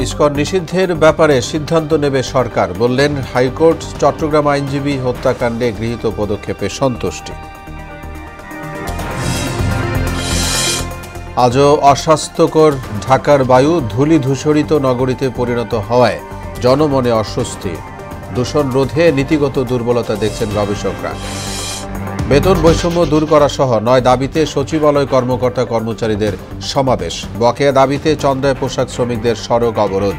ISKCON নিষিদ্ধের ব্যাপারে সিদ্ধান্ত নেবে সরকার, বললেন হাইকোর্ট। চট্টগ্রাম আইনজীবী হত্যাকাণ্ডে গৃহীত পদক্ষেপে সন্তুষ্টি। আজও অস্বাস্থ্যকর ঢাকার বায়ু, ধূলি ধূসরিত নগরীতে পরিণত হওয়ায় জনমনে অস্বস্তি। দূষণ রোধে নীতিগত দুর্বলতা দেখছেন গবেষকরা। বেতন বৈষম্য দূর করা সহ 9 দাবিতে সচিবালয় কর্মকর্তা কর্মচারীদের সমাবেশ। বকেয়া দাবিতে চন্দ্রায় পোশাক শ্রমিকদের সড়ক অবরোধ।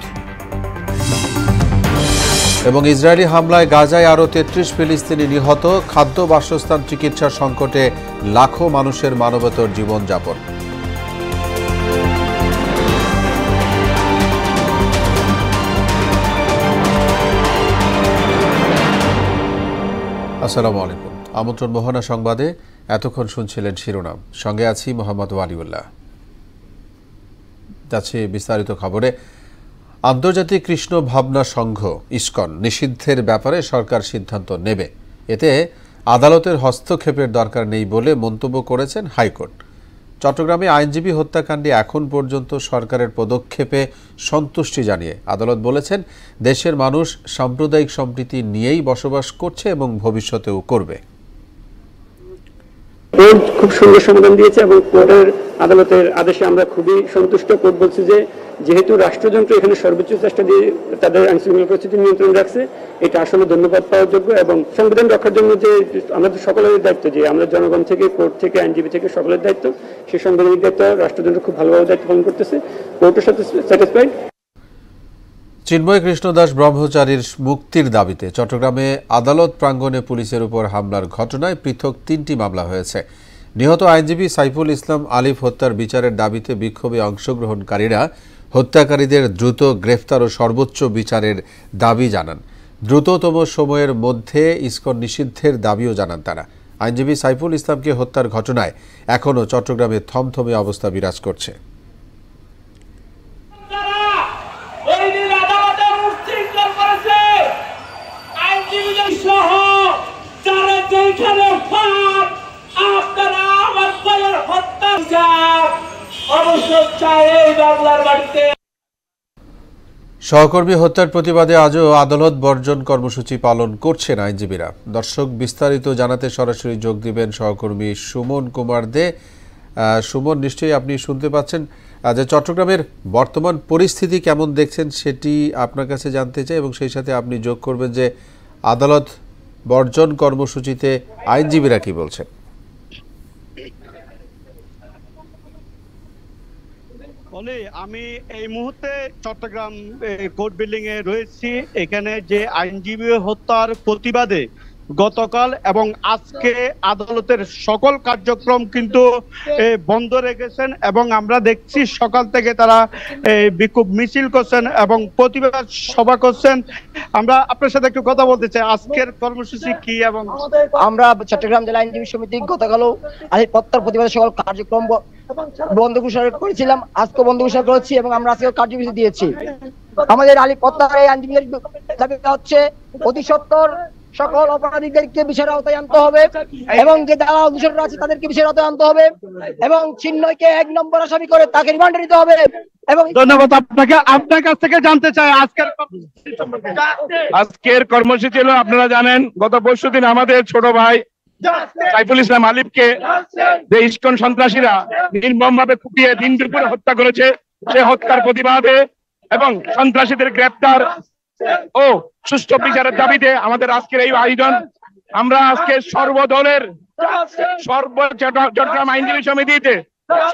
এবং ইসরায়েলি হামলায় গাজায় আরও 33 ফিলিস্তিনি নিহত। খাদ্য, বাসস্থান, চিকিৎসা সংকটে লাখো মানুষের মানবতর জীবনযাপন। আসসালামু আলাইকুম। আমন্ত্রণ মোহনা সংবাদে এতক্ষণ শুনছিলেন শিরোনাম, সঙ্গে আছি মোহাম্মদ ওয়ালিউল্লাহ। যাচ্ছে বিস্তারিত খবরে। আন্তর্জাতিক কৃষ্ণ ভাবনা সংঘ ইসকন নিষিদ্ধের ব্যাপারে সরকার সিদ্ধান্ত নেবে, এতে আদালতের হস্তক্ষেপের দরকার নেই বলে মন্তব্য করেছেন হাইকোর্ট। চট্টগ্রামে আইনজীবী হত্যাকাণ্ডে এখন পর্যন্ত সরকারের পদক্ষেপে সন্তুষ্টি জানিয়ে আদালত বলেছেন, দেশের মানুষ সাম্প্রদায়িক সম্প্রীতি নিয়েই বসবাস করছে এবং ভবিষ্যতেও করবে। কোর্ট খুব সুন্দর সমাধান দিয়েছে এবং কোর্টের আদালতের আদেশে আমরা খুবই সন্তুষ্ট। কোর্ট বলছে যে যেহেতু রাষ্ট্রযন্ত্র এখানে সর্বোচ্চ চেষ্টা দিয়ে তাদের আইনশৃঙ্খলা পরিস্থিতি নিয়ন্ত্রণ রাখছে, এটা আসলে ধন্যবাদ পাওয়ার যোগ্য। এবং সংবিধান রক্ষার জন্য যে আমাদের সকলের দায়িত্ব, যে আমরা জনগণ থেকে, কোর্ট থেকে, আইনজীবী থেকে সকলের দায়িত্ব, সেই সাংবিধানিক দায়িত্ব রাষ্ট্রযন্ত্র খুব ভালোভাবে দায়িত্ব পালন করতেছে। কোর্টের সাথে স্যাটিসফাইড। চিন্ময় কৃষ্ণদাস ব্রহ্মচারীর মুক্তির দাবিতে চট্টগ্রামে আদালত প্রাঙ্গণে পুলিশের উপর হামলার ঘটনায় পৃথক 3টি মামলা হয়েছে। নিহত আইনজীবী সাইফুল ইসলাম আলিফ হত্যার বিচারের দাবিতে বিক্ষোভে অংশগ্রহণকারীরা হত্যাকারীদের দ্রুত গ্রেফতার ও সর্বোচ্চ বিচারের দাবি জানান। দ্রুততম সময়ের মধ্যে ইসকন নিষিদ্ধের দাবিও জানান তারা। আইনজীবী সাইফুল ইসলামকে হত্যার ঘটনায় এখনও চট্টগ্রামে থমথমে অবস্থা বিরাজ করছে। সহকর্মী হত্যার প্রতিবাদে আজও আদালত বর্জন কর্মসূচি পালন করছেন আইনজীবীরা। দর্শক, বিস্তারিত জানাতে সরাসরি যোগ দিবেন সহকর্মী সুমন কুমার দে। সুমন, নিশ্চয়ই আপনি শুনতে পাচ্ছেন যে চট্টগ্রামের বর্তমান পরিস্থিতি কেমন দেখছেন সেটি আপনার কাছে জানতে চাই, এবং সেই সাথে আপনি যোগ করবেন যে আদালত বর্জন কর্মসূচিতে আইনজীবীরা কি বলছেন। আমি এই মুহূর্তে চট্টগ্রাম কোর্ট বিল্ডিং এ রয়েছি। এখানে যে আইনজীবী হত্যার প্রতিবাদে গতকাল এবং আজকে আদালতের সকল কার্যক্রম কিন্তু বন্ধ রেখেছেন, এবং আমরা দেখছি সকাল থেকে তারা বিক্ষোভ মিছিল করছেন এবং প্রতিবাদ সভা করছেন। আমরা আপনার সাথে একটু কথা বলতে চাই, আজকের কর্মসূচি কি? এবং আমরা চট্টগ্রাম জেলা আইনজীবী সমিতি গতকালও আলিফ হত্যার প্রতিবাদে সকল কার্যক্রম বন্ধ ঘোষণা করেছিলাম, আজকে বন্ধ ঘোষণা করেছি এবং আমরা আজকে কার্যসূচি দিয়েছি। আমাদের আলিফ হত্যার এই আইনজীবীদের দাবি হচ্ছে অতি সত্বর সকল অপরাধীদেরকে বিচারের আওতায় আনতে হবে, এবং যে দালাল দূষণরা আছে তাদেরকে বিচারের আওতায় আনতে হবে, এবং চিন্ময়কে 1 নম্বর আসামি করে তাকে রিমান্ডে নিতে হবে। এবং ধন্যবাদ আপনাকে। আপনার কাছ থেকে জানতে চাই আজকের কর্মসূচি হলো, আপনারা জানেন গত পরশুদিন আমাদের ছোট ভাই সাইফুল ইসলাম আলিফকে যে ইসকন সন্ত্রাসীরা নির্মমভাবে কুপিয়ে দিন দুপুরে হত্যা করেছে, সে হত্যার প্রতিবাদে এবং সন্ত্রাসীদের গ্রেপ্তার ও সুষ্ঠু বিচারের দাবিতে আমাদের আজকের এই আয়োজন। আমরা আজকে সর্বদলের চট্টগ্রাম আইনজীবী সমিতিতে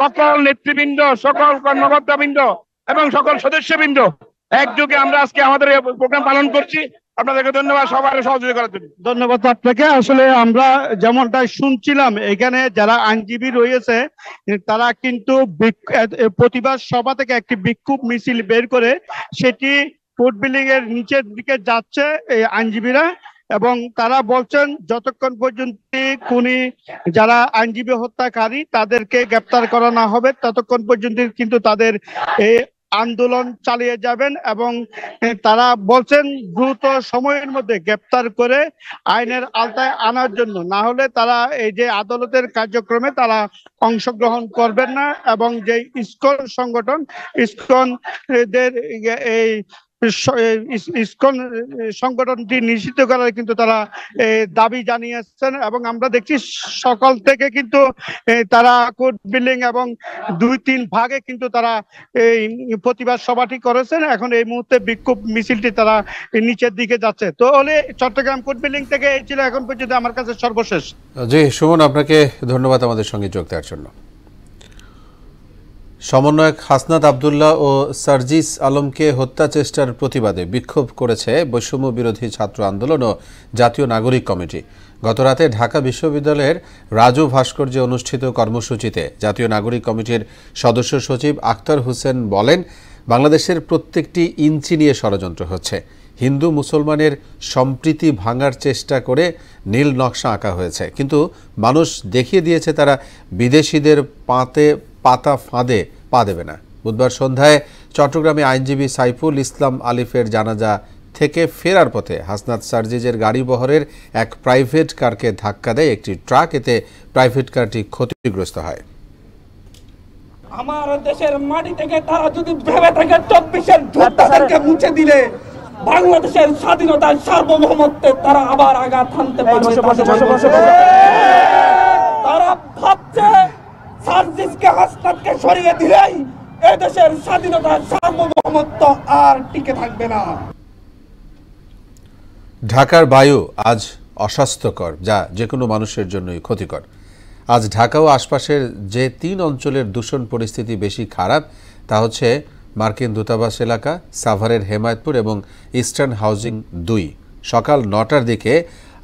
সকল নেতৃবৃন্দ, সকল কর্মকর্তাবৃন্দ এবং সকল সদস্যবৃন্দ একযোগে আমরা আজকে আমাদের এই প্রোগ্রাম পালন করছি। আপনাদেরকে ধন্যবাদ সবার সহযোগিতা করার জন্য। ধন্যবাদ আপনাকে। আসলে আমরা যেমনটা শুনছিলাম, এখানে যারা আইনজীবী রয়েছে তারা কিন্তু প্রতিবাদ সভা থেকে একটি বিক্ষোভ মিছিল বের করে সেটি কোর্ট বিল্ডিং এর নিচের দিকে যাচ্ছে এই আইনজীবীরা, এবং তারা বলছেন যতক্ষণ পর্যন্ত খুনি যারা আইনজীবী হত্যাকারী তাদেরকে গ্রেপ্তার করা না হবে ততক্ষণ পর্যন্ত কিন্তু তাদের এই আন্দোলন চালিয়ে যাবেন এবং তারা বলছেন দ্রুত সময়ের মধ্যে গ্রেপ্তার করে আইনের আওতায় আনার জন্য, না হলে তারা এই যে আদালতের কার্যক্রমে তারা অংশগ্রহণ করবেন না। এবং যে ইসকন সংগঠন, ইসকন এই ইসকন সংগঠনটি নিষিদ্ধ করার কিন্তু তারা দাবি জানিয়েছেন। এবং আমরা দেখছি সকাল থেকে কিন্তু তারা কোর্ট বিল্ডিং এবং 2-3 ভাগে কিন্তু তারা এই প্রতিবাদ সভাটি করেছেন। এখন এই মুহূর্তে বিক্ষোভ মিছিলটি তারা নিচের দিকে যাচ্ছে। তো হলে চট্টগ্রাম কোর্ট বিল্ডিং থেকে এই ছিল এখন পর্যন্ত আমার কাছে সর্বশেষ। জি সুমন, আপনাকে ধন্যবাদ আমাদের সঙ্গে যোগ দেওয়ার জন্য। সমন্বয়ক হাসনাত আবদুল্লাহ ও সার্জিস আলমকে হত্যা চেষ্টার প্রতিবাদে বিক্ষোভ করেছে বৈষম্য বিরোধী ছাত্র আন্দোলন ও জাতীয় নাগরিক কমিটি। গতরাতে ঢাকা বিশ্ববিদ্যালয়ের রাজু ভাস্কর্যে অনুষ্ঠিত কর্মসূচিতে জাতীয় নাগরিক কমিটির সদস্য সচিব আক্তার হোসেন বলেন, বাংলাদেশের প্রত্যেকটি ইঞ্চি নিয়ে ষড়যন্ত্র হচ্ছে। হিন্দু মুসলমানের সম্প্রীতি ভাঙার চেষ্টা করে নীল নকশা আঁকা হয়েছে, কিন্তু মানুষ দেখিয়ে দিয়েছে তারা বিদেশিদের পাতা ফাঁদে পা দেবে না। বুধবার সন্ধ্যায় চট্টগ্রামে আইনজীবী সাইফুল ইসলাম আলিফের জানাজা থেকে ফেরার পথে হাসনাত সার্জিজের গাড়ি বহরের এক প্রাইভেট কারকে ধাক্কা দেয় একটি ট্রাক। এতে প্রাইভেট কারটি ক্ষতিগ্রস্ত হয়। আমার দেশের মাটি থেকে তারা যদি ভেবে থাকে 24-এর যোদ্ধাদেরকে মুছে দিলে বাংলাদেশের স্বাধীনতার সার্বভৌমত্বে তারা আবার আঘাত হানতে পারবে। তারা ভাবছে সার্জিসকে হাসনাতকে সরিয়ে দিলেই এদেশের স্বাধীনতার সার্বভৌমত্ব আর টিকে থাকবে না। ঢাকার বায়ু আজ অস্বাস্থ্যকর, যা যে কোনো মানুষের জন্যই ক্ষতিকর। আজ ঢাকা ও আশপাশের যে 3 অঞ্চলের দূষণ পরিস্থিতি বেশি খারাপ তা হচ্ছে মার্কিন দূতাবাস এলাকা, সাভারের হেমায়তপুর এবং ইস্টার্ন হাউজিং 2। সকাল 9টার দিকে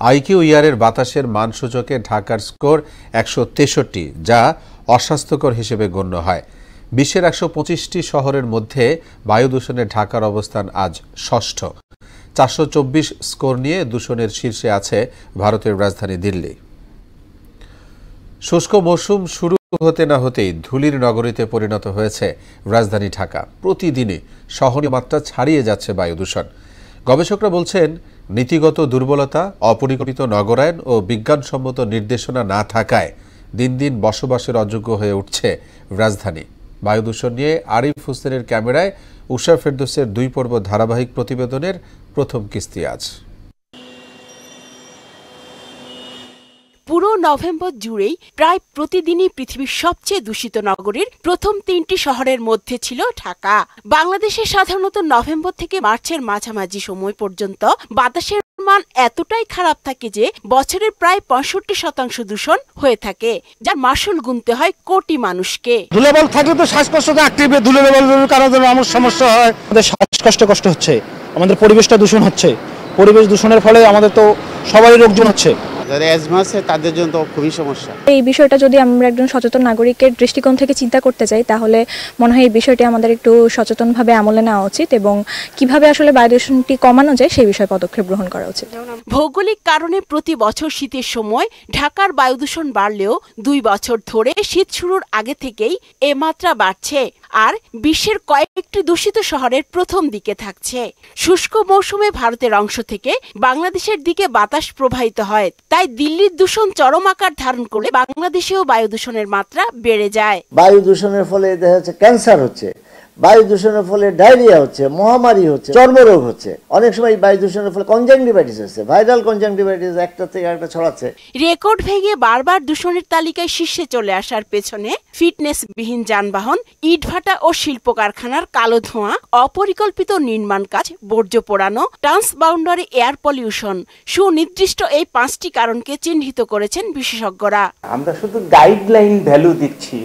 আইকিউইআরের বাতাসের মানসূচকে ঢাকার স্কোর 163, যা অস্বাস্থ্যকর হিসেবে গণ্য হয়। বিশ্বের 125টি শহরের মধ্যে বায়ু দূষণে ঢাকার অবস্থান আজ ষষ্ঠ। 424 স্কোর নিয়ে দূষণের শীর্ষে আছে ভারতের রাজধানী দিল্লি। শুষ্ক মৌসুম শুরু হতে না হতেই ধুলির নগরীতে পরিণত হয়েছে রাজধানী ঢাকা। প্রতিদিনই সহনীয় মাত্রা ছাড়িয়ে যাচ্ছে বায়ু দূষণ। গবেষকরা বলছেন, নীতিগত দুর্বলতা, অপরিকল্পিত নগরায়ন ও বিজ্ঞানসম্মত নির্দেশনা না থাকায় দিন দিন বসবাসের অযোগ্য হয়ে উঠছে রাজধানী। বায়ু দূষণ নিয়ে আরিফ হোসেনের ক্যামেরায় উষা ফেরদৌসের 2 পর্ব ধারাবাহিক প্রতিবেদনের প্রথম কিস্তি আজ। পুরো নভেম্বর জুড়েই প্রায় প্রতিদিনই পৃথিবীর সবচেয়ে দূষিত নগরীর প্রথম 3টি শহরের মধ্যে ছিল ঢাকা। বাংলাদেশে সাধারণত নভেম্বর থেকে মার্চের মাঝামাঝি সময় পর্যন্ত বাতাসের মান এতটাই খারাপ থাকে যে বছরের প্রায় 65% দূষণ হয়ে থাকে, যার মাসুল গুনতে হয় কোটি মানুষকে। ধুলোবাল থাকলে তো শ্বাসকষ্টটা আক্টিভ, ধুলোবালের কারণে আমার সমস্যা হয়, আমাদের শ্বাসকষ্ট কষ্ট হচ্ছে, আমাদের পরিবেশটা দূষণ হচ্ছে। পরিবেশ দূষণের ফলে আমাদের তো সবারই রোগজন হচ্ছে। যারা অ্যাজমা আছে তাদের জন্য তো খুবই সমস্যা। এই বিষয়টা যদি আমরা একজন সচেতন নাগরিকের দৃষ্টিকোণ থেকে চিন্তা করতে চাই, তাহলে মনে হয় এই বিষয়টি আমাদের একটু সচেতনভাবে আমলে নেওয়া উচিত এবং কিভাবে আসলে বায়ু দূষণটি কমানো যায় সেই বিষয়ে পদক্ষেপ গ্রহণ করা উচিত। ভৌগোলিক কারণে প্রতি বছর শীতের সময় ঢাকার বায়ু দূষণ বাড়লেও 2 বছর ধরে শীত শুরুর আগে থেকেই এ মাত্রা বাড়ছে আর বিশ্বের কয়েকটি দূষিত শহরের প্রথম দিকে থাকছে। শুষ্ক মৌসুমে ভারতের অংশ থেকে বাংলাদেশের দিকে বাতাস প্রবাহিত হয়, তাই দিল্লির দূষণ চরম আকার ধারণ করলে বাংলাদেশেও বায়ু দূষণের মাত্রা বেড়ে যায়। বায়ু দূষণের ফলে দেখা যাচ্ছে ক্যান্সার হচ্ছে, বায়ু দূষণের ফলে ডায়রিয়া হচ্ছে, মহামারী হচ্ছে, চর্মরোগ হচ্ছে। অনেক সময় বায়ু দূষণের ফলে কনজাংটিভাইটিস হচ্ছে, ভাইরাল কনজাংটিভাইটিস একটা থেকে একটা ছড়াচ্ছে। রেকর্ড ভেঙে বারবার দূষণের তালিকায় শীর্ষে চলে আসার পেছনে ফিটনেসবিহীন যানবাহন, ইটভাটা ও শিল্প কারখানার কালো ধোঁয়া, অপরিকল্পিত নির্মাণ কাজ, বর্জ্য পোড়ানো, ট্রান্সবাউন্ডারি এয়ার পলিউশন, সুনির্দিষ্ট এই 5টি কারণকে চিহ্নিত করেছেন বিশেষজ্ঞরা। আমরা শুধু গাইডলাইন ভ্যালু দিচ্ছি,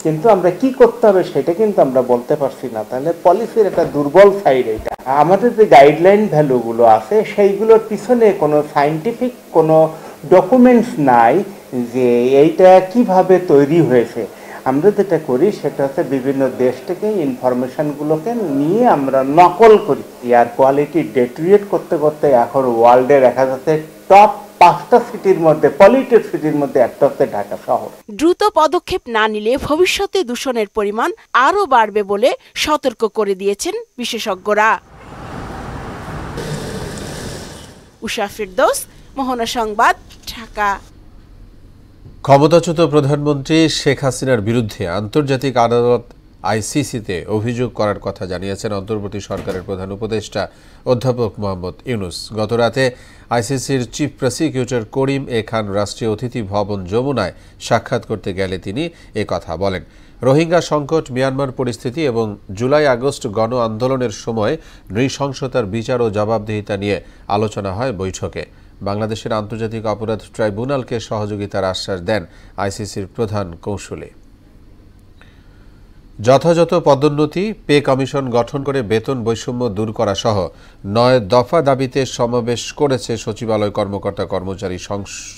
কিন্তু আমরা কি করতে হবে সেটা কিন্তু আমরা বলতে পারছি না। তাহলে পলিসির একটা দুর্বল সাইড এটা। আমাদের যে গাইডলাইন ভ্যালুগুলো আছে সেইগুলোর পিছনে কোনো সায়েন্টিফিক কোনো ডকুমেন্টস নাই যে এইটা কিভাবে তৈরি হয়েছে। আমরা যেটা করি সেটা হচ্ছে বিভিন্ন দেশ থেকে ইনফরমেশনগুলোকে নিয়ে আমরা নকল করি। এয়ার কোয়ালিটি ডেটেরিয়েট করতে করতে এখন ওয়ার্ল্ডে দেখা যাচ্ছে টপ 5টা সিটির মধ্যে, পলিউটেড সিটির মধ্যে একটা হচ্ছে ঢাকা শহর। দ্রুত পদক্ষেপ না নিলে ভবিষ্যতে দূষণের পরিমাণ আরও বাড়বে বলে সতর্ক করে দিয়েছেন বিশেষজ্ঞরা। উষা ফিরদৌস, মোহনা সংবাদ, ঢাকা। ক্ষমতাচ্যুত প্রধানমন্ত্রী শেখ হাসিনার বিরুদ্ধে আন্তর্জাতিক আদালত আইসিসিতে অভিযোগ করার কথা জানিয়েছেন অন্তর্বর্তী সরকারের প্রধান উপদেষ্টা অধ্যাপক মোহাম্মদ ইউনূস। গতরাতে আইসিসির চিফ প্রসিকিউটর করিম এ খান রাষ্ট্রীয় অতিথি ভবন যমুনায় সাক্ষাৎ করতে গেলে তিনি কথা বলেন। রোহিঙ্গা সংকট, মিয়ানমার পরিস্থিতি এবং জুলাই আগস্ট গণ আন্দোলনের সময় নৃশংসতার বিচার ও জবাবদিহিতা নিয়ে আলোচনা হয় বৈঠকে। বাংলাদেশের আন্তর্জাতিক অপরাধ ট্রাইব্যুনালকে সহযোগিতার আশ্বাস দেন আইসিসির প্রধান কৌঁসুলি। যথাযথ পদোন্নতি, পে কমিশন গঠন করে বেতন বৈষম্য দূর করা সহ 9 দফা দাবিতে সমাবেশ করেছে সচিবালয় কর্মকর্তা কর্মচারী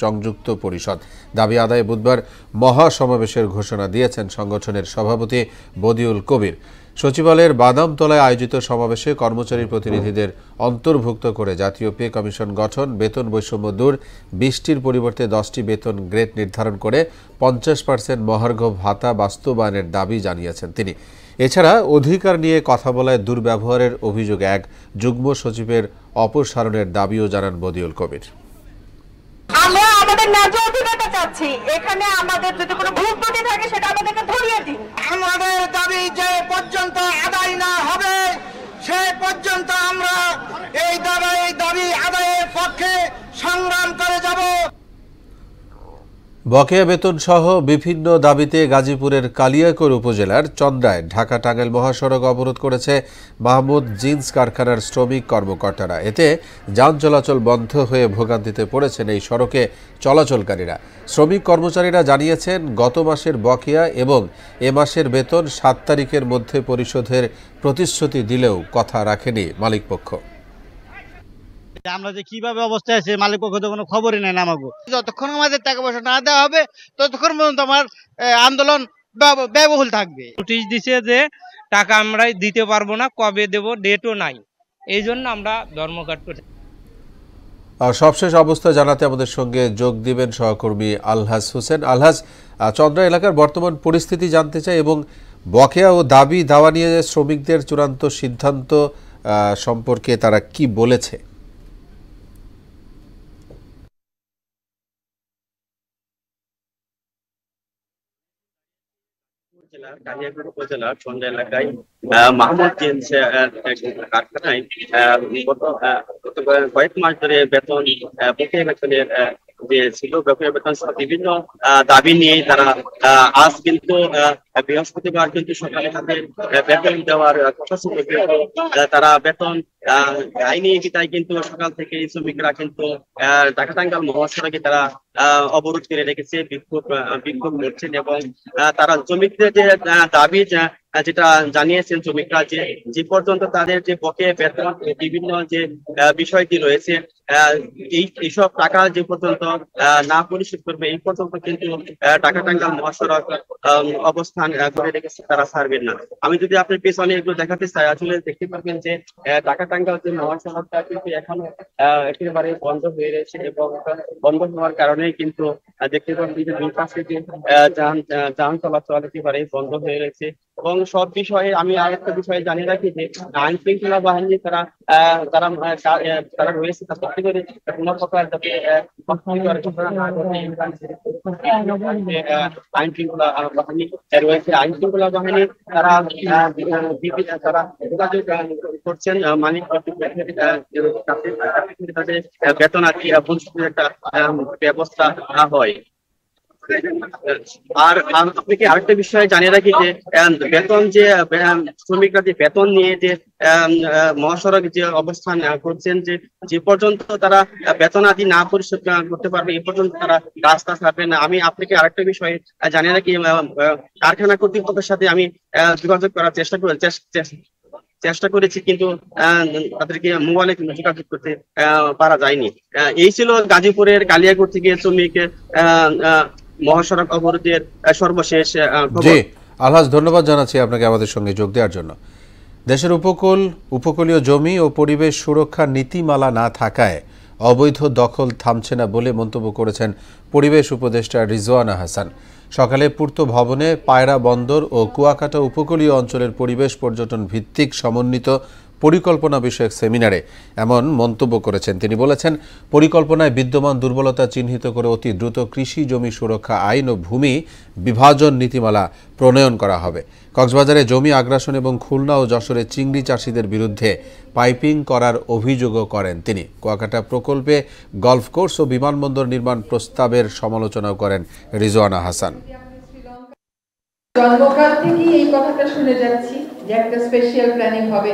সংযুক্ত পরিষদ। দাবি আদায়ে বুধবার মহাসমাবেশের ঘোষণা দিয়েছেন সংগঠনের সভাপতি বদিউল কবির। সচিবালয়ের বাদামতলায় আয়োজিত সমাবেশে কর্মচারী প্রতিনিধিদের অন্তর্ভুক্ত করে জাতীয় পে কমিশন গঠন, বেতন বৈষম্য দূর, 20টির পরিবর্তে 10টি বেতন গ্রেড নির্ধারণ করে 50% মহার্ঘ ভাতা বাস্তবায়নের দাবি জানিয়েছেন তিনি। এছাড়া অধিকার নিয়ে কথা বলায় দুর্ব্যবহারের অভিযোগ এক যুগ্ম সচিবের অপসারণের দাবিও জানান বদিউল কবির। আমরা আমাদের ন্যায্য অধিকারটা চাচ্ছি, এখানে আমাদের যদি কোনো ভুল ত্রুটি থাকে সেটা আমাদেরকে ধরিয়ে দিন। আমাদের দাবি যে পর্যন্ত আদায় না হবে সে পর্যন্ত আমরা এই দাবি আদায়ের পক্ষে সংগ্রাম করে যাব। বকেয়া বেতন সহ বিভিন্ন দাবিতে গাজীপুরের কালিয়াকৈর উপজেলার চন্দ্রায় ঢাকা টাঙ্গাইল মহাসড়ক অবরোধ করেছে মাহমুদ জিন্স কারখানার শ্রমিক কর্মকর্তারা। এতে যান চলাচল বন্ধ হয়ে ভোগান্তিতে পড়েছেন এই সড়কে চলাচলকারীরা। শ্রমিক কর্মচারীরা জানিয়েছেন, গত মাসের বকেয়া এবং এ মাসের বেতন 7 তারিখের মধ্যে পরিশোধের প্রতিশ্রুতি দিলেও কথা রাখেনি মালিকপক্ষ। আমরা যে কিভাবে অবস্থায় আছে মালিক পক্ষ তো কোনো খবরই নেই আমাকে। যতক্ষণ আমাদের টাকা পয়সা না দেওয়া হবে ততক্ষণ পর্যন্ত আমার আন্দোলন ব্যবহুল থাকবে। নোটিশ দিছে যে টাকা আমরা দিতে পারবো না, কবে দেব ডেটও নাই, এই জন্য আমরা ধর্মঘট করছি। আর সবশেষ অবস্থা জানাতে আমাদের সঙ্গে যোগ দিবেন সহকর্মী আলহাজ হোসেন। আলহাজ, চন্দ্রা এলাকার বর্তমান পরিস্থিতি জানতে চাই এবং বকেয়া ও দাবি দাওয়া নিয়ে শ্রমিকদের চূড়ান্ত সিদ্ধান্ত সম্পর্কে তারা কি বলেছে? কালিয়াকৈর উপজেলার চন্দ্রা এলাকায় মাহমুদ জিন্স কারখানায় গত কয়েক মাস ধরে বেতন বকেয়া বেতনের যে ছিল, বকেয়া বেতন সহ বিভিন্ন দাবি নিয়ে তারা আজ কিন্তু বৃহস্পতিবার কিন্তু সকালে তাদের বেতন দেওয়ার কথা ছিল। তারা বেতন আইনি তাই কিন্তু সকাল থেকে শ্রমিকরা কিন্তু ঢাকা টাঙ্গাইল মহাসড়কে তারা অবরোধ করে রেখেছে, বিক্ষোভ করছেন এবং তারা শ্রমিকদের যে দাবি যেটা জানিয়েছেন শ্রমিকরা যে পর্যন্ত তাদের যে বকেয়া বেতন বিভিন্ন যে বিষয়টি রয়েছে এইসব টাকা যে পর্যন্ত না পরিশোধ করবে এই পর্যন্ত কিন্তু ঢাকা টাঙ্গাইল মহাসড়ক অবস্থান করে রেখেছে, তারা ছাড়বেন না। আমি যদি আপনার পেছনে এগুলো দেখাতে চাই, আসলে দেখতে পাবেন যে ঢাকা টাঙ্গাইল যে মহাসড়কটা কিন্তু এখনো একেবারে বন্ধ হয়ে রয়েছে এবং বন্ধ হওয়ার কারণে কিন্তু দেখতে পাবেন যে দুই পাশে যে যান চলাচল একেবারে বন্ধ হয়ে রয়েছে। এবং সব বিষয়ে আমি আরেকটা বিষয়ে জানিয়ে রাখি যে আইন শৃঙ্খলা বাহিনী তারা রয়েছে, তার করে কোনো প্রকার যাতে আইন শৃঙ্খলা বাহিনী রয়েছে, আইন শৃঙ্খলা বাহিনী তারা যোগাযোগ করছেন মালিক তাদের বেতন পরিশোধের একটা ব্যবস্থা হয়। আর আপনাকে আরেকটা বিষয় জানিয়ে রাখি যে বেতন যে শ্রমিকরা যে বেতন নিয়ে যে মহাসড়ক যে অবস্থান করছেন যে পর্যন্ত তারা বেতন আদি না পরিশোধ করতে পারবে এই পর্যন্ত তারা রাস্তা ছাড়বেন না। আমি আপনাকে আরেকটা বিষয় জানিয়ে রাখি, কারখানা কর্তৃপক্ষের সাথে আমি যোগাযোগ করার চেষ্টা করেছি কিন্তু তাদেরকে মোবাইলে যোগাযোগ করতে পারা যায়নি। এই ছিল গাজীপুরের কালিয়াকৈর থেকে শ্রমিকের মহাসড়ক অবরোধের সর্বশেষ জি আলহাজ, ধন্যবাদ জানাচ্ছি আপনাকে আমাদের সঙ্গে যোগ দেওয়ার জন্য। দেশের উপকূলীয় জমি ও পরিবেশ সুরক্ষা নীতিমালা না থাকায় অবৈধ দখল থামছে না বলে মন্তব্য করেছেন পরিবেশ উপদেষ্টা রিজওয়ানা হাসান। সকালে পূর্ত ভবনে পায়রা বন্দর ও কুয়াকাটা উপকূলীয় অঞ্চলের পরিবেশ পর্যটন ভিত্তিক সমন্বিত পরিকল্পনা বিষয়ক সেমিনারে এমন মন্তব্য করেছেন তিনি। বলেছেন, পরিকল্পনায় বিদ্যমান দুর্বলতা চিহ্নিত করে অতি দ্রুত কৃষি জমি সুরক্ষা আইন ও ভূমি বিভাজন নীতিমালা প্রণয়ন করা হবে। কক্সবাজারে জমি আগ্রাসন এবং খুলনা ও যশোরে চিংড়ি চাষিদের বিরুদ্ধে পাইপিং করার অভিযোগও করেন তিনি। কুয়াকাটা প্রকল্পে গলফ কোর্স ও বিমানবন্দর নির্মাণ প্রস্তাবের সমালোচনাও করেন রিজওয়ানা হাসান। জন্মকাল থেকেই এই কথাটা শুনে যাচ্ছি যে একটা স্পেশাল প্ল্যানিং হবে,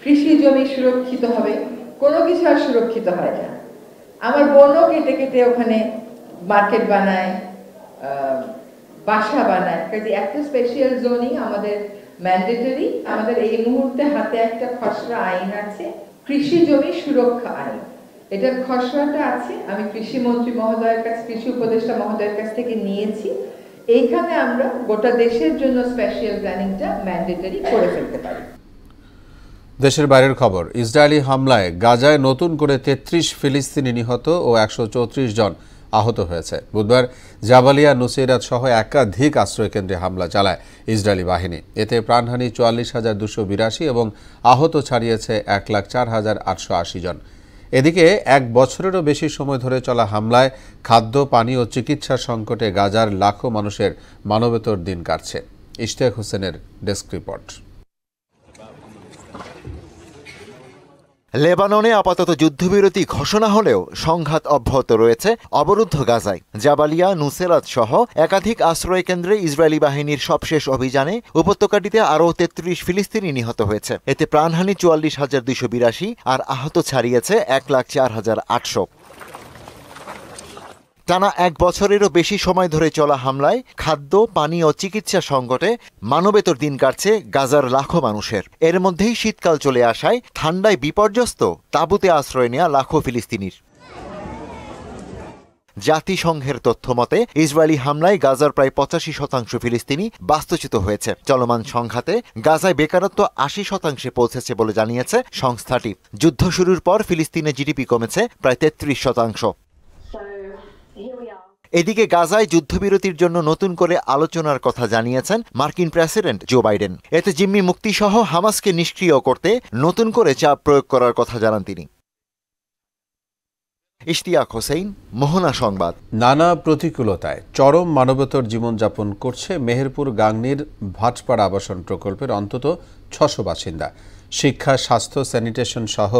কৃষি জমি সুরক্ষিত হবে, কোনো কিছু আর সুরক্ষিত হয় না। আমার বোনও কেটে কেটে ওখানে মার্কেট বানায়, বাসা বানায়। কাজে একটা স্পেশাল জোনিং আমাদের ম্যান্ডেটরি। আমাদের এই মুহূর্তে হাতে একটা খসড়া আইন আছে, কৃষি জমি সুরক্ষা আইন। এটার খসড়াটা আছে, আমি কৃষি মন্ত্রী মহোদয়ের কাছে, কৃষি উপদেষ্টা মহোদয়ের কাছ থেকে নিয়েছি। এইখানে আমরা গোটা দেশের জন্য স্পেশাল প্ল্যানিংটা ম্যান্ডেটরি করে ফেলতে পারি। দেশের বাইরের খবর। ইসরায়েলি হামলায় গাজায় নতুন করে 33 ফিলিস্তিনি নিহত ও 134 জন আহত হয়েছে। বুধবার জাবালিয়া, নুসেইরাত সহ একাধিক আশ্রয়কেন্দ্রে হামলা চালায় ইসরায়েলি বাহিনী। এতে প্রাণহানি 44,282 এবং আহত ছাড়িয়েছে 1,04,880 জন। এদিকে এক বছরেরও বেশি সময় ধরে চলা হামলায় খাদ্য, পানি ও চিকিৎসা সংকটে গাজার লাখো মানুষের মানবেতর দিন কাটছে। ইশতিয়াক হোসেনের ডেস্ক রিপোর্ট। লেবাননে আপাতত যুদ্ধবিরতি ঘোষণা হলেও সংঘাত অব্যাহত রয়েছে অবরুদ্ধ গাজায়। জাবালিয়া, নুসেরাত সহ একাধিক আশ্রয়কেন্দ্রে ইসরায়েলি বাহিনীর সবশেষ অভিযানে উপত্যকাটিতে আরও 33 ফিলিস্তিনি নিহত হয়েছে। এতে প্রাণহানি 44,282 আর আহত ছাড়িয়েছে 1,04,800। টানা এক বছরেরও বেশি সময় ধরে চলা হামলায় খাদ্য, পানি ও চিকিৎসা সংকটে মানবেতর দিন কাটছে গাজার লাখো মানুষের। এর মধ্যেই শীতকাল চলে আসায় ঠান্ডায় বিপর্যস্ত তাঁবুতে আশ্রয় নেয়া লাখো ফিলিস্তিনির। জাতিসংঘের তথ্য মতে ইসরায়েলি হামলায় গাজার প্রায় 85% ফিলিস্তিনি বাস্তুচ্যুত হয়েছে। চলমান সংঘাতে গাজায় বেকারত্ব 80% পৌঁছেছে বলে জানিয়েছে সংস্থাটি। যুদ্ধ শুরুর পর ফিলিস্তিনে জিডিপি কমেছে প্রায় 33%। এদিকে গাজায় যুদ্ধবিরতির জন্য নতুন করে আলোচনার কথা জানিয়েছেন মার্কিন প্রেসিডেন্ট জো বাইডেন। এতে জিম্মি মুক্তিসহ হামাসকে নিষ্ক্রিয় করতে নতুন করে চাপ প্রয়োগ করার কথা জানান তিনি। ইশতিয়াক হোসেন, মোহনা সংবাদ। নানা প্রতিকূলতায় চরম মানবতর জীবনযাপন করছে মেহেরপুর গাংনীর ভাটপাড়া আবাসন প্রকল্পের অন্তত 600 বাসিন্দা। শিক্ষা, স্বাস্থ্য, স্যানিটেশন সহ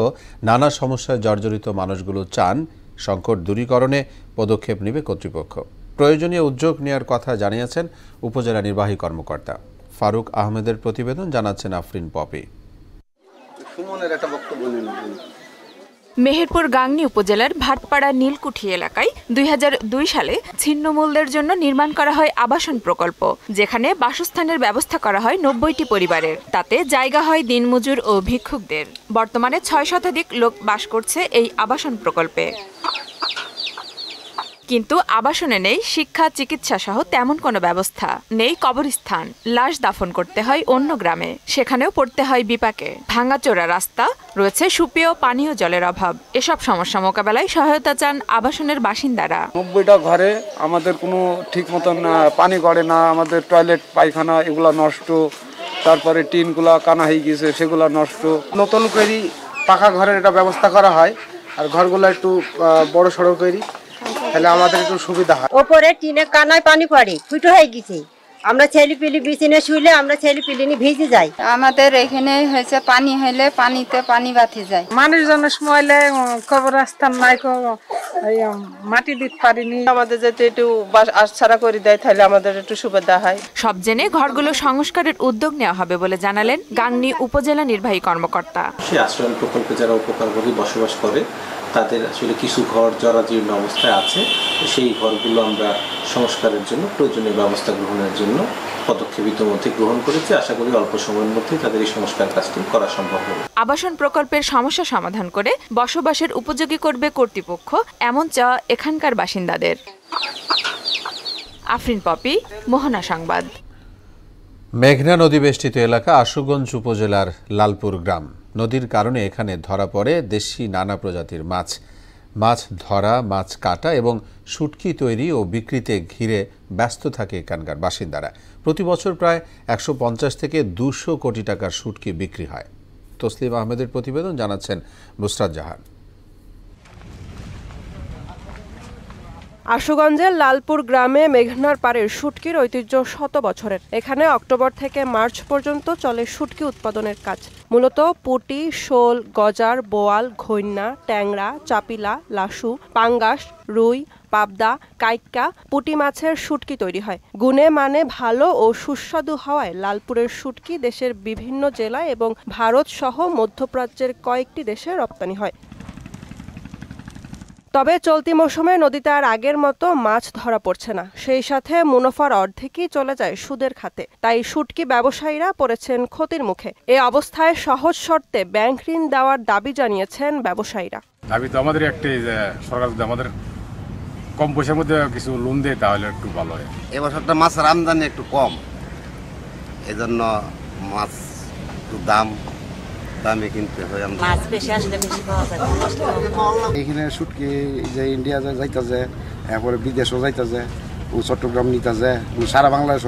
নানা সমস্যায় জর্জরিত মানুষগুলো চান সংকট দূরীকরণে পদক্ষেপ নেবে কর্তৃপক্ষ। প্রয়োজনীয় উদ্যোগ নেওয়ার কথা জানিয়েছেন উপজেলা নির্বাহী কর্মকর্তা ফারুক আহমেদের প্রতিবেদন, জানাচ্ছেন আফরিন পপি। মেহেরপুর গাংনী উপজেলার ভাটপাড়া নীলকুঠি এলাকায় 2002 সালে ছিন্নমূলদের জন্য নির্মাণ করা হয় আবাসন প্রকল্প, যেখানে বাসস্থানের ব্যবস্থা করা হয় 90টি পরিবারের। তাতে জায়গা হয় দিনমজুর ও ভিক্ষুকদের। বর্তমানে 6 শতাধিক লোক বাস করছে এই আবাসন প্রকল্পে। কিন্তু আবাসনে নেই শিক্ষা, চিকিৎসা সহ তেমন কোনো ব্যবস্থা নেই। কবরস্থান, লাশ দাফন করতে হয় অন্য গ্রামে, সেখানেও পড়তে হয় বিপাকে। ভাঙাচোরা রাস্তা, রয়েছে সুপেয় পানীয় জলের অভাব। এসব সমস্যা মোকাবেলায় সহায়তা চান আবাসনের বাসিন্দারা। 90টা ঘরে আমাদের কোনো ঠিক মতন পানি গড়ে না, আমাদের টয়লেট পায়খানা এগুলো নষ্ট, তারপরে টিনগুলা কানা হয়ে গেছে সেগুলা নষ্ট। নতুন করে পাকা ঘরের একটা ব্যবস্থা করা হয় আর ঘরগুলো একটু বড় সড়ো করি, তাহলে আমাদের একটু সুবিধা হয়। ওপরে টিনে কানায় পানি পড়ে, ফুটো হয়ে গেছে। আমরা ছেলে পিলি বিছিনে শুইলে আমরা ছেলে পিলি ভিজে যাই। আমাদের এখানে হয়েছে পানি হইলে পানিতে পানি বাঁধে যায়। মানুষজনের সময় কবরস্থান নাই, মাটি দিতে পারিনি। আমাদের যাতে একটু আশ্রয় করে দেয় তাহলে আমাদের একটু সুবিধা হয়। সব জেনে ঘরগুলো সংস্কারের উদ্যোগ নেওয়া হবে বলে জানালেন গাংনী উপজেলা নির্বাহী কর্মকর্তা। সেই আশ্রয় প্রকল্পে যারা উপকারভোগী বসবাস করে তাদের আসলে কিছু ঘর জরাজীর্ণ অবস্থায় আছে, সেই ঘরগুলো আমরা সংস্কারের জন্য প্রয়োজনীয় ব্যবস্থা গ্রহণের জন্য পদক্ষেপ ইতিমধ্যে গ্রহণ করেছি। আশা করি অল্প সময়ের মধ্যে তাদের এই সংস্কার কাজটি করা সম্ভব হবে। আবাসন প্রকল্পের সমস্যা সমাধান করে বসবাসের উপযোগী করবে কর্তৃপক্ষ, এমন চাওয়া এখানকার বাসিন্দাদের। আফরিন পপি, মোহনা সংবাদ। মেঘনা নদী বেষ্টিত এলাকা আশুগঞ্জ উপজেলার লালপুর গ্রাম। নদীর কারণে এখানে ধরা পড়ে দেশি নানা প্রজাতির মাছ। মাছ ধরা, মাছ কাটা এবং শুটকি তৈরি ও বিক্রিতে ঘিরে ব্যস্ত থাকে এখানকার বাসিন্দারা। প্রতি বছর প্রায় 150 থেকে 200 কোটি টাকার শুটকি বিক্রি হয়। তসলিম আহমেদের প্রতিবেদন, জানাচ্ছেন নুসরাত জাহান। আশুগঞ্জের লালপুর গ্রামে মেঘনার পাড়ের শুটকির ঐতিহ্য শত বছরের। এখানে অক্টোবর থেকে মার্চ পর্যন্ত চলে শুটকি উৎপাদনের কাজ। মূলত পুঁটি, শোল, গজার, বোয়াল, ঘৈন্না, ট্যাংরা, চাপিলা, লাসু, পাঙ্গাস, রুই, পাবদা, কাইটকা, পুঁটি মাছের শুটকি তৈরি হয়। গুণে মানে ভালো ও সুস্বাদু হওয়ায় লালপুরের শুটকি দেশের বিভিন্ন জেলায় এবং ভারত সহ মধ্যপ্রাচ্যের কয়েকটি দেশে রপ্তানি হয়। তবে চলতি মৌসুমে নদীতে আর আগের মতো মাছ ধরা পড়ছে না। সেই সাথে মুনাফার অর্ধেকই চলে যায় সুদের খাতে। তাই শুটকি ব্যবসায়ীরা পড়েছেন ক্ষতির মুখে। এ অবস্থায় সহজ শর্তে ব্যাংক ঋণ দেওয়ার দাবি জানিয়েছেন ব্যবসায়ীরা। দাবি তো আমাদের একটাই, যে সরকার যদি আমাদের কম পয়সার মধ্যে কিছু লোন দেয় তাহলে একটু ভালো হয়। এবছরটা মাছের আমদানি একটু কম, এজন্য মাছ একটু দামে কিনতে হয়। মাছ বেশি আসলে বেশি পাওয়া যায়। এখানে শুটকি যে ইন্ডিয়া যাইতেছে, এরপরে বিদেশও যাইতেছে, চট্টগ্রাম নিতেছে, সারা বাংলাদেশ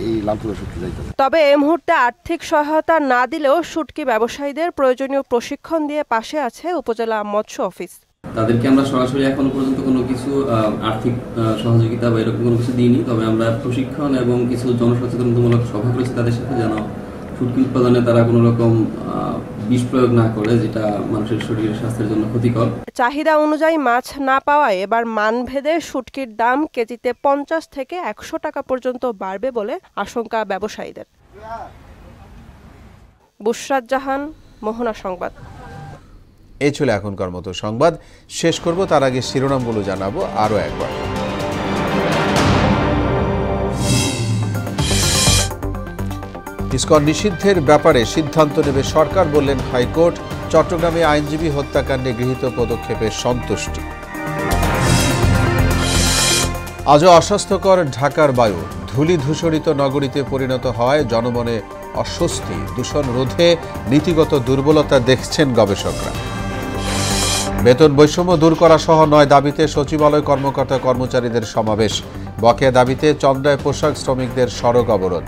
এই লালপুরের শুটকি যাইতেছে। তবে এই মুহূর্তে আর্থিক সহায়তা না দিলেও শুটকি ব্যবসায়ীদের প্রয়োজনীয় প্রশিক্ষণ দিয়ে পাশে আছে উপজেলা মৎস্য অফিস। তাদেরকে আমরা সরাসরি এখনো পর্যন্ত কোনো কিছু আর্থিক সহযোগিতা বা এরকম কোনো কিছু দিইনি। তবে আমরা প্রশিক্ষণ এবং কিছু জনসচেতনতামূলক সভা করেছি তাদের সাথে, যেন শুটকি উৎপাদনে তারা কোনো রকম বিষ প্রয়োগ না করে, যেটা মানুষের শরীরের স্বাস্থ্যের জন্য ক্ষতিকর। চাহিদা অনুযায়ী মাছ না পাওয়ায় এবার মানভেদে শুটকির দাম কেজিতে 50 থেকে 100 টাকা পর্যন্ত বাড়বে বলে আশঙ্কা ব্যবসায়ীদের। বুশরাত জাহান, মোহনা সংবাদ। এই ছিল এখনকার মতো সংবাদ। শেষ করব তার আগে শিরোনামগুলো জানাবো আরও একবার। ইসকন নিষিদ্ধের ব্যাপারে সিদ্ধান্ত নেবে সরকার, বললেন হাইকোর্ট। চট্টগ্রামে আইনজীবী হত্যাকাণ্ডে গৃহীত পদক্ষেপে সন্তুষ্টি। আজও অস্বাস্থ্যকর ঢাকার বায়ু, ধূলি ধূসরিত নগরীতে পরিণত হয় জনমনে অস্বস্তি। দূষণ রোধে নীতিগত দুর্বলতা দেখছেন গবেষকরা। বেতন বৈষম্য দূর করা সহ 9 দাবিতে সচিবালয় কর্মকর্তা কর্মচারীদের সমাবেশ। বকেয়া দাবিতে চন্দ্রায় পোশাক শ্রমিকদের সড়ক অবরোধ।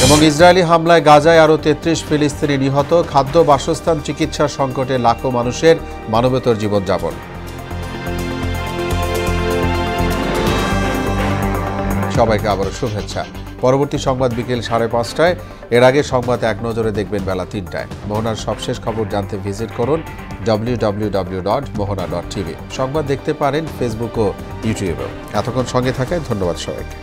এবং ইসরায়েলি হামলায় গাজায় আরও 33 ফিলিস্তিনি নিহত। খাদ্য, বাসস্থান, চিকিৎসা সংকটে লাখো মানুষের মানবেতর জীবনযাপন। সবাইকে আবারও শুভেচ্ছা। পরবর্তী সংবাদ বিকেল 5:30টায়। এর আগে সংবাদ এক নজরে দেখবেন বেলা 3টায়। মোহনার সবশেষ খবর জানতে ভিজিট করুন www.mohana.tv। সংবাদ দেখতে পারেন ফেসবুক ও ইউটিউবেও। এতক্ষণ সঙ্গে থাকায় ধন্যবাদ সবাইকে।